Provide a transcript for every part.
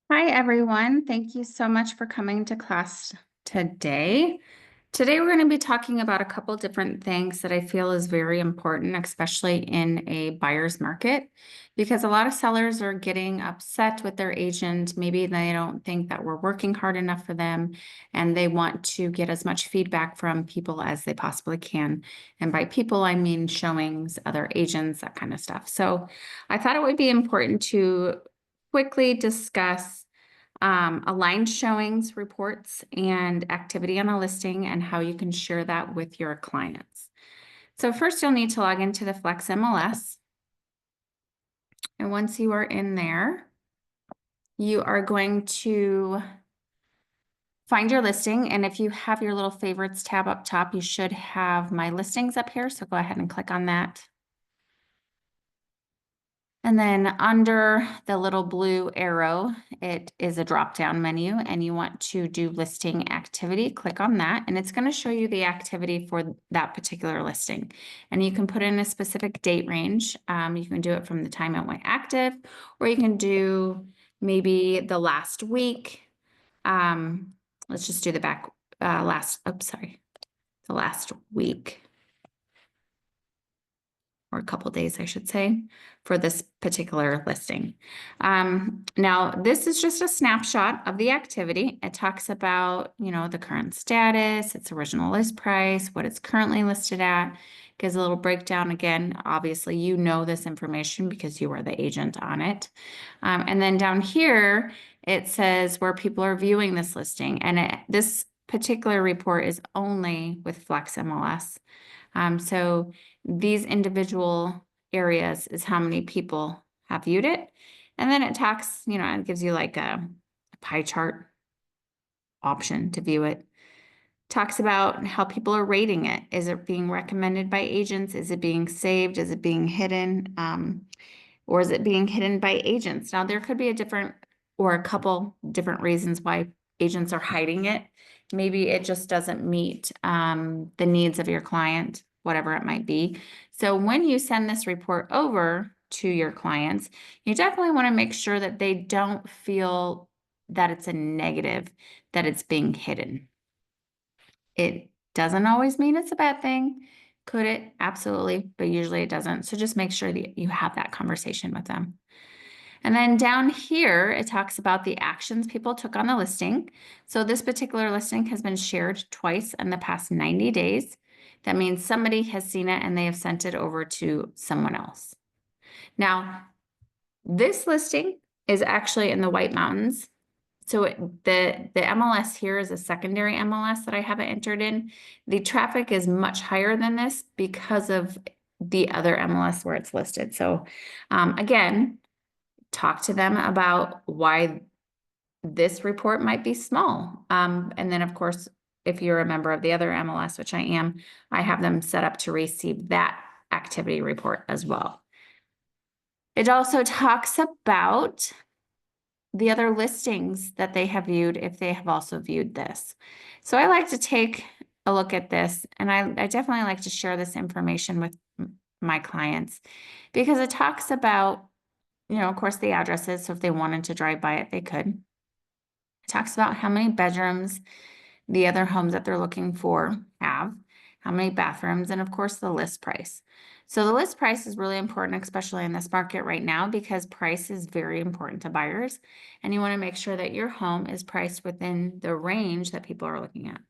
Hi, everyone. Thank you so much for coming to class today. Today, we're going to be talking about a couple different things that I feel is very important, especially in a buyer's market, because a lot of sellers are getting upset with their agent. Maybe they don't think that we're working hard enough for them, and they want to get as much feedback from people as they possibly can. And by people, I mean showings, other agents, that kind of stuff. So I thought it would be important to quickly discuss aligned showings reports and activity on a listing and how you can share that with your clients. So first you'll need to log into the Flex MLS. And once you are in there, you are going to find your listing. And if you have your little favorites tab up top, you should have my listings up here. So go ahead and click on that. And then under the little blue arrow, it is a drop-down menu and you want to do listing activity. Click on that and it's going to show you the activity for that particular listing. And you can put in a specific date range. You can do it from the time it went active, or you can do maybe the last week. Let's just do the the last week. Or a couple days, I should say, for this particular listing. Now, this is just a snapshot of the activity. It talks about, the current status, its original list price, what it's currently listed at, gives a little breakdown. Again, obviously, you know this information because you are the agent on it. And then down here, it says where people are viewing this listing. And this particular report is only with Flex MLS. So these individual areas is how many people have viewed it. And then it talks, it gives you like a pie chart option to view it. Talks about how people are rating it. Is it being recommended by agents? Is it being saved? Is it being hidden? Or is it being hidden by agents? Now, there could be a couple different reasons why agents are hiding it. Maybe it just doesn't meet the needs of your client, whatever it might be. So when you send this report over to your clients, you definitely want to make sure that they don't feel that it's a negative, that it's being hidden. It doesn't always mean it's a bad thing. Could it? Absolutely, but usually it doesn't. So just make sure that you have that conversation with them. And then down here, it talks about the actions people took on the listing. So this particular listing has been shared twice in the past 90 days. That means somebody has seen it and they have sent it over to someone else. Now, this listing is actually in the White Mountains. So the MLS here is a secondary MLS that I haven't entered in. The traffic is much higher than this because of the other MLS where it's listed. So again, talk to them about why this report might be small. And then of course, if you're a member of the other MLS, which I am, I have them set up to receive that activity report as well. It also talks about the other listings that they have viewed if they have also viewed this. So I like to take a look at this, and I definitely like to share this information with my clients because it talks about, of course, the addresses. So if they wanted to drive by it, they could. It talks about how many bedrooms the other homes that they're looking for have, how many bathrooms, and of course the list price. So the list price is really important, especially in this market right now, because price is very important to buyers. And you want to make sure that your home is priced within the range that people are looking at.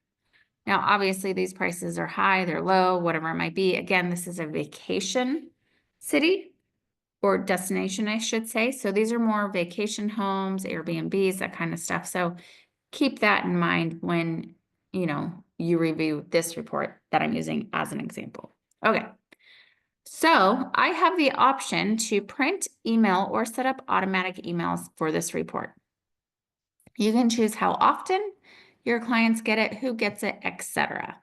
Now, obviously these prices are high, they're low, whatever it might be. Again, this is a vacation city or destination, I should say. So these are more vacation homes, Airbnbs, that kind of stuff. So keep that in mind when, you review this report that I'm using as an example. Okay. So I have the option to print, email, or set up automatic emails for this report. You can choose how often your clients get it, who gets it, etc.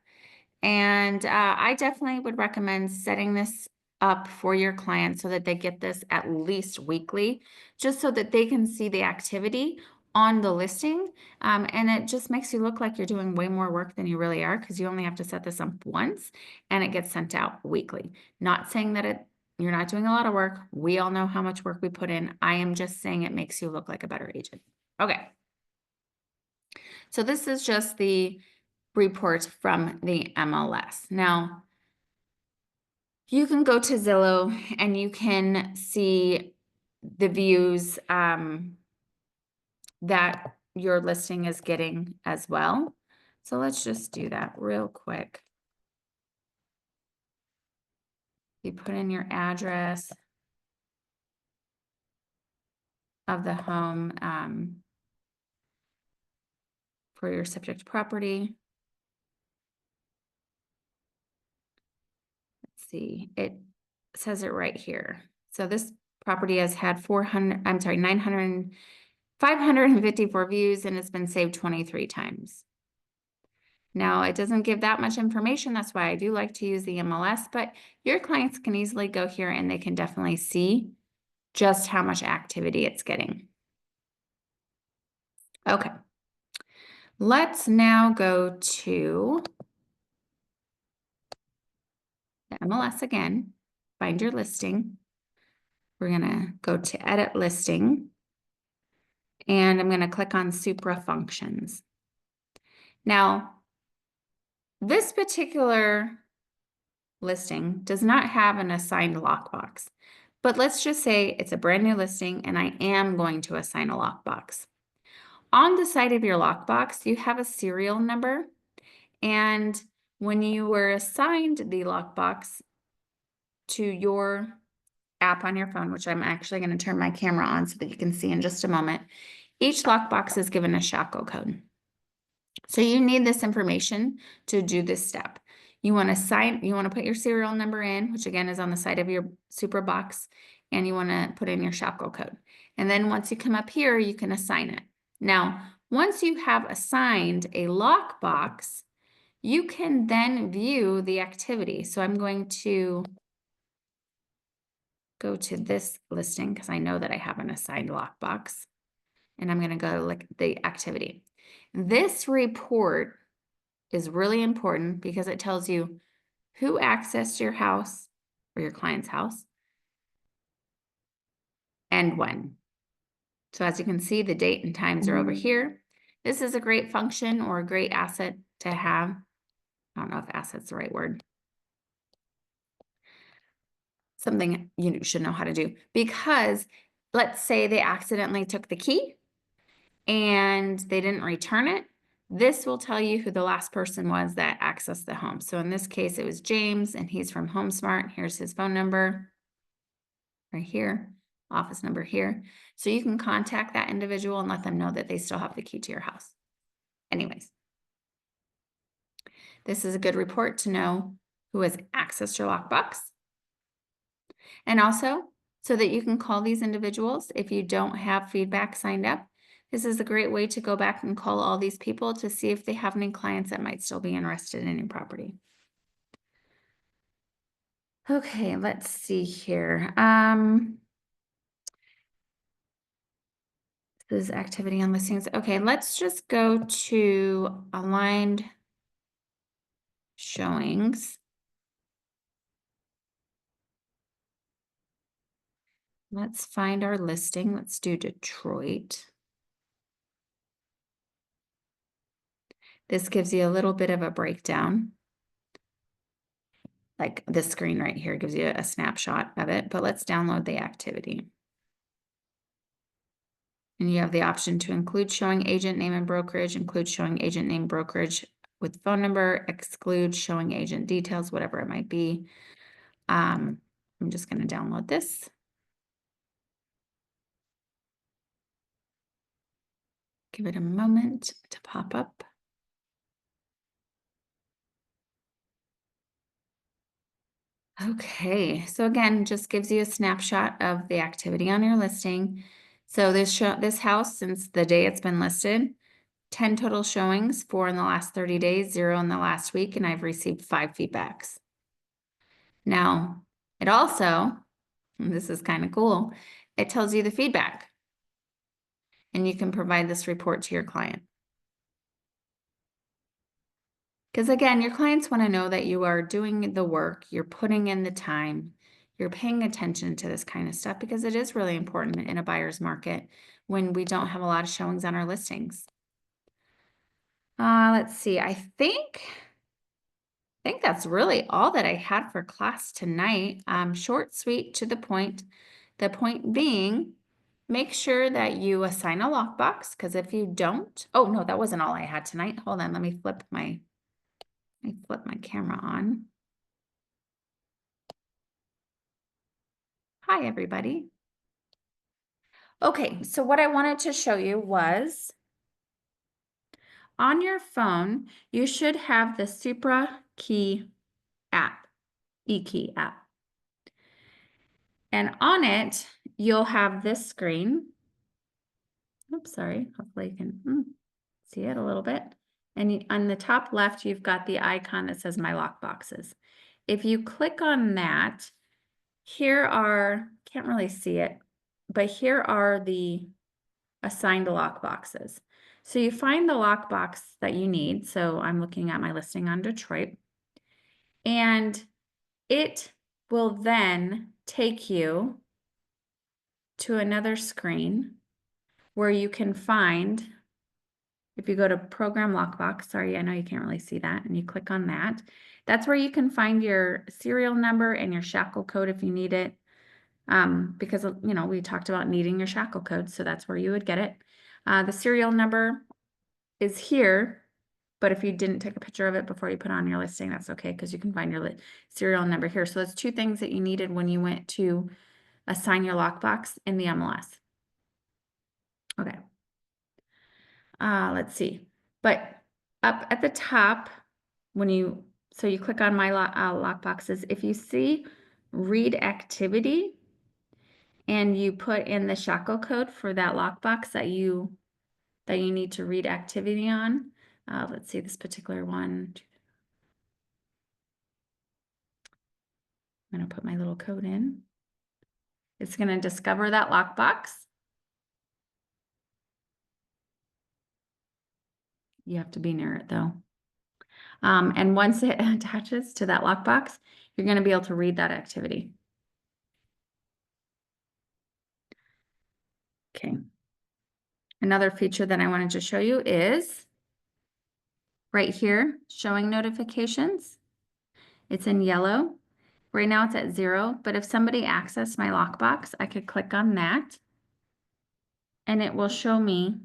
And I definitely would recommend setting this up for your clients so that they get this at least weekly, just so that they can see the activity on the listing. And it just makes you look like you're doing way more work than you really are, because you only have to set this up once and it gets sent out weekly. Not saying that you're not doing a lot of work. We all know how much work we put in. I am just saying it makes you look like a better agent. Okay. So this is just the report from the MLS. Now, you can go to Zillow and you can see the views that your listing is getting as well. So let's just do that real quick. You put in your address of the home for your subject property. Let's see, it says it right here. So this property has had 554 views and it's been saved 23 times. Now, it doesn't give that much information. That's why I do like to use the MLS, but your clients can easily go here and they can definitely see just how much activity it's getting. Okay. Let's now go to the MLS again, find your listing. We're gonna go to edit listing and I'm gonna click on Supra functions. Now, this particular listing does not have an assigned lockbox, but let's just say it's a brand new listing and I am going to assign a lockbox. On the side of your lockbox, you have a serial number, and when you were assigned the lockbox to your app on your phone, which I'm actually going to turn my camera on so that you can see in just a moment, each lockbox is given a shackle code. So you need this information to do this step. You want to put your serial number in, which again is on the side of your Supra box, and you want to put in your shackle code. And then once you come up here, you can assign it. Now, once you have assigned a lockbox, you can then view the activity. So I'm going to go to this listing because I know that I have an assigned lockbox, and I'm going to go look at the activity. This report is really important because it tells you who accessed your house or your client's house and when. So as you can see, the date and times are over here. This is a great function or a great asset to have. I don't know if asset's the right word. Something you should know how to do, because let's say they accidentally took the key and they didn't return it. This will tell you who the last person was that accessed the home. So in this case, it was James and he's from HomeSmart. Here's his phone number right here, office number here. So you can contact that individual and let them know that they still have the key to your house. Anyways, this is a good report to know who has accessed your lockbox. And also, so that you can call these individuals if you don't have feedback signed up. This is a great way to go back and call all these people to see if they have any clients that might still be interested in your property. Okay, let's see here. This is activity on listings. Okay, let's just go to aligned showings. Let's find our listing. Let's do Detroit. This gives you a little bit of a breakdown. Like this screen right here gives you a snapshot of it, but let's download the activity. And you have the option to include showing agent name and brokerage, include showing agent name brokerage with phone number, exclude showing agent details, whatever it might be. I'm just going to download this. Give it a moment to pop up. Okay, so again, just gives you a snapshot of the activity on your listing. So this house, since the day it's been listed, 10 total showings, 4 in the last 30 days, 0 in the last week, and I've received 5 feedbacks. Now, it also, and this is kind of cool, it tells you the feedback, and you can provide this report to your client. Because again, your clients want to know that you are doing the work, you're putting in the time, you're paying attention to this kind of stuff because it is really important in a buyer's market when we don't have a lot of showings on our listings. Let's see. I think that's really all that I had for class tonight. Short, sweet, to the point. The point being, make sure that you assign a lockbox, because if you don't, oh no, that wasn't all I had tonight. Hold on, let me flip my camera on. Hi, everybody. Okay, so what I wanted to show you was on your phone, you should have the Supra Key app, eKey app. And on it, you'll have this screen. Oops, sorry. Hopefully you can see it a little bit. And on the top left, you've got the icon that says My Lockboxes. If you click on that, here are, can't really see it, but here are the assigned lockboxes. So you find the lockbox that you need. So I'm looking at my listing on Detroit. And it will then take you to another screen where you can find, if you go to Program Lockbox, sorry, I know you can't really see that, and you click on that, that's where you can find your serial number and your shackle code if you need it. Because, you know, we talked about needing your shackle code, so that's where you would get it. The serial number is here, but if you didn't take a picture of it before you put on your listing, that's okay, because you can find your serial number here. So that's two things that you needed when you went to assign your lockbox in the MLS. Okay. Let's see. But up at the top, so you click on My Lockboxes, if you see Read Activity, and you put in the shackle code for that lockbox that you need to read activity on. Let's see this particular one. I'm going to put my little code in. It's going to discover that lockbox. You have to be near it though. And once it attaches to that lockbox, you're going to be able to read that activity. Okay. Another feature that I wanted to show you is right here, showing notifications. It's in yellow. Right now it's at 0, but if somebody accessed my lockbox, I could click on that and it will show me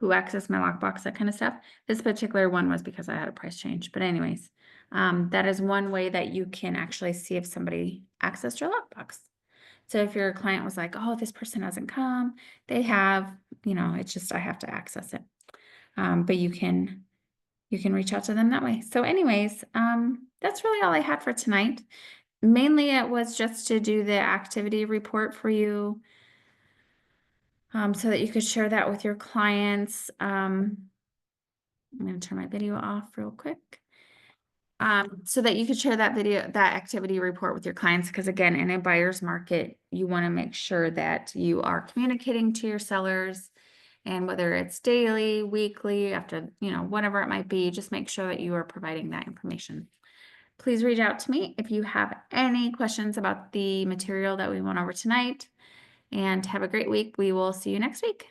who accessed my lockbox, that kind of stuff. This particular one was because I had a price change, but anyways, that is one way that you can actually see if somebody accessed your lockbox. So if your client was like, oh, this person hasn't come, they have, you know, it's just, I have to access it. But you can reach out to them that way. So anyways, that's really all I had for tonight. Mainly it was just to do the activity report for you, so that you could share that with your clients. I'm going to turn my video off real quick. So that you could share that activity report with your clients. Because again, in a buyer's market, you want to make sure that you are communicating to your sellers, and whether it's daily, weekly, after, you know, whatever it might be, just make sure that you are providing that information. Please reach out to me if you have any questions about the material that we went over tonight, and have a great week. We will see you next week.